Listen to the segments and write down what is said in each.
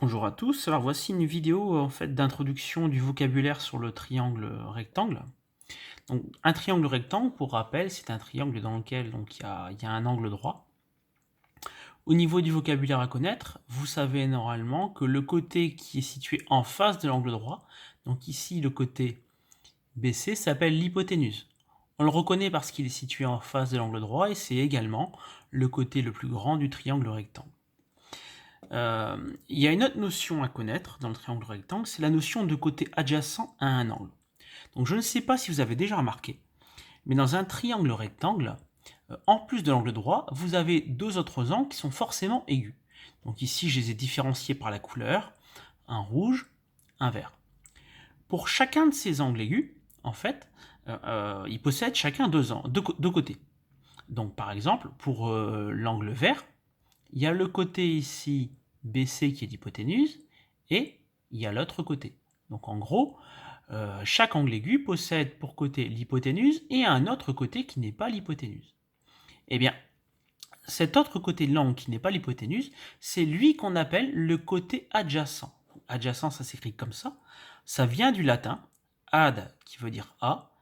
Bonjour à tous, alors voici une vidéo en fait d'introduction du vocabulaire sur le triangle rectangle. Donc un triangle rectangle, pour rappel, c'est un triangle dans lequel il y a un angle droit. Au niveau du vocabulaire à connaître, vous savez normalement que le côté qui est situé en face de l'angle droit, donc ici le côté BC, s'appelle l'hypoténuse. On le reconnaît parce qu'il est situé en face de l'angle droit et c'est également le côté le plus grand du triangle rectangle. Il y a une autre notion à connaître dans le triangle rectangle, c'est la notion de côté adjacent à un angle. Donc je ne sais pas si vous avez déjà remarqué, mais dans un triangle rectangle, en plus de l'angle droit, vous avez deux autres angles qui sont forcément aigus. Donc ici, je les ai différenciés par la couleur, un rouge, un vert. Pour chacun de ces angles aigus, en fait, ils possèdent chacun deux côtés. Donc par exemple, pour l'angle vert, il y a le côté ici BC qui est l'hypoténuse, et il y a l'autre côté. Donc en gros, chaque angle aigu possède pour côté l'hypoténuse et un autre côté qui n'est pas l'hypoténuse. Eh bien, cet autre côté de l'angle qui n'est pas l'hypoténuse, c'est lui qu'on appelle le côté adjacent. Adjacent, ça s'écrit comme ça. Ça vient du latin, ad qui veut dire à,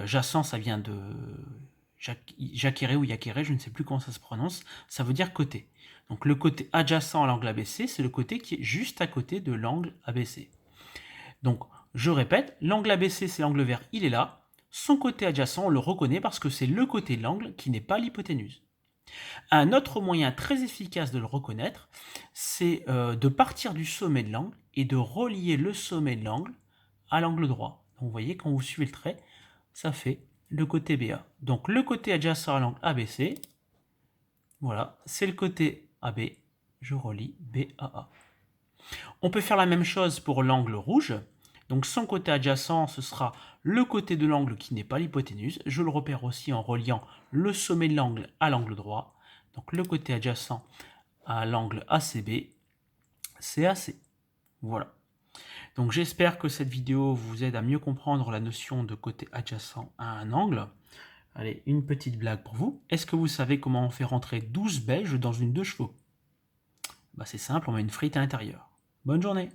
jacent, ça vient de jacere ou jacere, je ne sais plus comment ça se prononce, ça veut dire côté. Donc le côté adjacent à l'angle ABC, c'est le côté qui est juste à côté de l'angle ABC. Donc je répète, l'angle ABC, c'est l'angle vert, il est là. Son côté adjacent, on le reconnaît parce que c'est le côté de l'angle qui n'est pas l'hypoténuse. Un autre moyen très efficace de le reconnaître, c'est de partir du sommet de l'angle et de relier le sommet de l'angle à l'angle droit. Donc vous voyez, quand vous suivez le trait, ça fait le côté BA. Donc le côté adjacent à l'angle ABC, voilà, c'est le côté AB, je relie BAA. On peut faire la même chose pour l'angle rouge. Donc son côté adjacent, ce sera le côté de l'angle qui n'est pas l'hypoténuse. Je le repère aussi en reliant le sommet de l'angle à l'angle droit. Donc le côté adjacent à l'angle ACB, c'est AC. Voilà. Donc j'espère que cette vidéo vous aide à mieux comprendre la notion de côté adjacent à un angle. Allez, une petite blague pour vous. Est-ce que vous savez comment on fait rentrer 12 Belges dans une 2 chevaux? C'est simple, on met une frite à l'intérieur. Bonne journée!